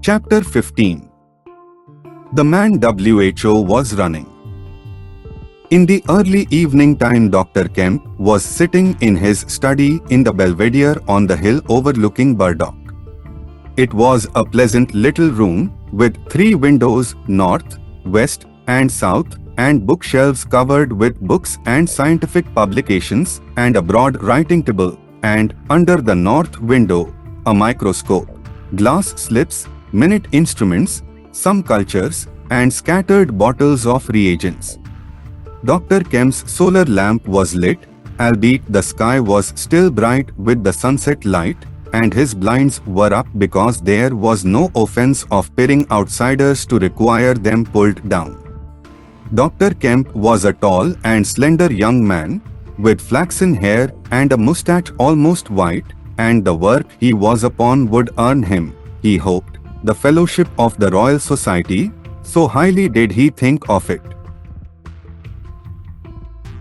Chapter 15. The man WHO was running. In the early evening time, Dr. Kemp was sitting in his study in the Belvedere on the hill overlooking Burdock. It was a pleasant little room with 3 windows, north, west, and south, and bookshelves covered with books and scientific publications, and a broad writing table, and under the north window, a microscope, glass slips, minute instruments, some cultures, and scattered bottles of reagents. Dr. Kemp's solar lamp was lit, albeit the sky was still bright with the sunset light, and his blinds were up because there was no offense of peering outsiders to require them pulled down. Dr. Kemp was a tall and slender young man, with flaxen hair and a moustache almost white, and the work he was upon would earn him, he hoped, the fellowship of the Royal Society, so highly did he think of it.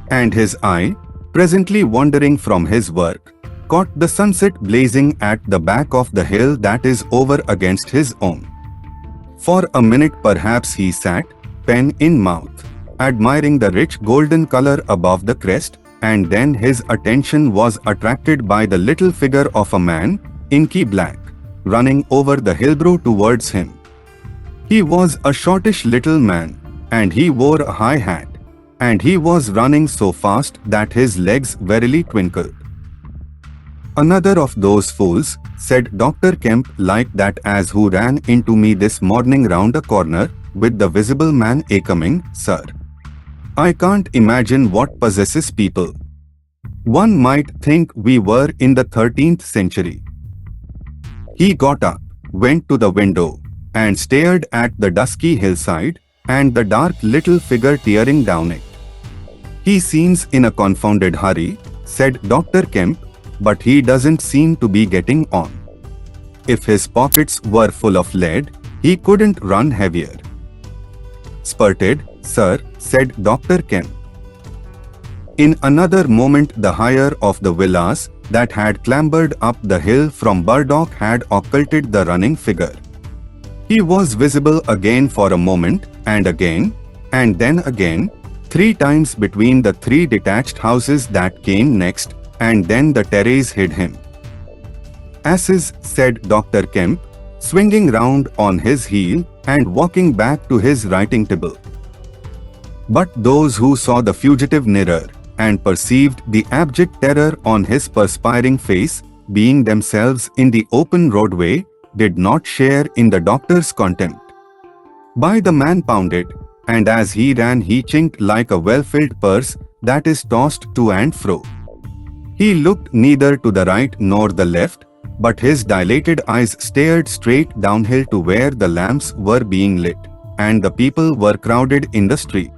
And his eye, presently wandering from his work, caught the sunset blazing at the back of the hill that is over against his own. For a minute perhaps he sat, pen in mouth, admiring the rich golden color above the crest, and then his attention was attracted by the little figure of a man, inky black, running over the hillbrow towards him. He was a shortish little man, and he wore a high hat, and he was running so fast that his legs verily twinkled. "Another of those fools," said Dr. Kemp like that, as who ran into me this morning round a corner, with the visible man coming, sir. I can't imagine what possesses people. One might think we were in the 13th century. He got up, went to the window, and stared at the dusky hillside, and the dark little figure tearing down it. "He seems in a confounded hurry," said Dr. Kemp, "but he doesn't seem to be getting on. If his pockets were full of lead, he couldn't run heavier." "Spurted, sir," said Dr. Kemp. In another moment the higher of the villas that had clambered up the hill from Burdock had occulted the running figure. He was visible again for a moment, and then again, 3 times between the 3 detached houses that came next, and then the terrace hid him. "Asses," said Dr. Kemp, swinging round on his heel and walking back to his writing table. But those who saw the fugitive nearer, and perceived the abject terror on his perspiring face, being themselves in the open roadway, did not share in the doctor's contempt. By the man pounded, and as he ran he chinked like a well-filled purse that is tossed to and fro. He looked neither to the right nor the left, but his dilated eyes stared straight downhill to where the lamps were being lit, and the people were crowded in the street.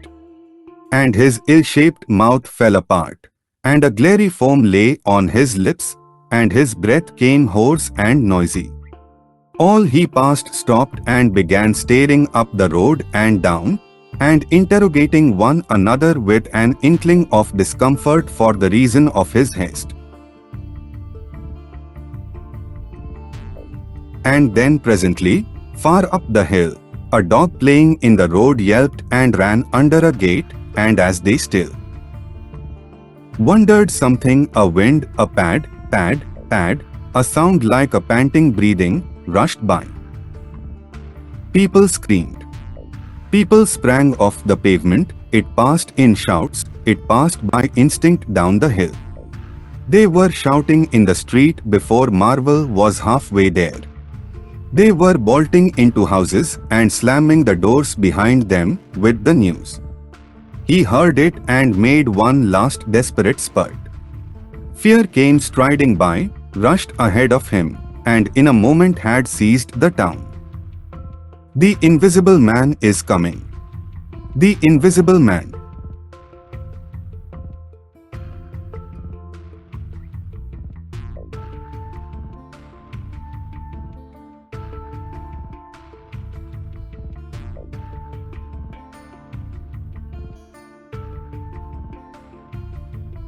And his ill-shaped mouth fell apart, and a glary foam lay on his lips, and his breath came hoarse and noisy. All he passed stopped and began staring up the road and down, and interrogating one another with an inkling of discomfort for the reason of his haste. And then presently, far up the hill, a dog playing in the road yelped and ran under a gate, and as they still wondered something, a wind, a pad, pad, pad, a sound like a panting breathing, rushed by. People screamed. People sprang off the pavement, it passed in shouts, it passed by instinct down the hill. They were shouting in the street before Marvel was halfway there. They were bolting into houses and slamming the doors behind them with the news. He heard it and made one last desperate spurt. Fear came striding by, rushed ahead of him, and in a moment had seized the town. "The Invisible Man is coming. The Invisible Man."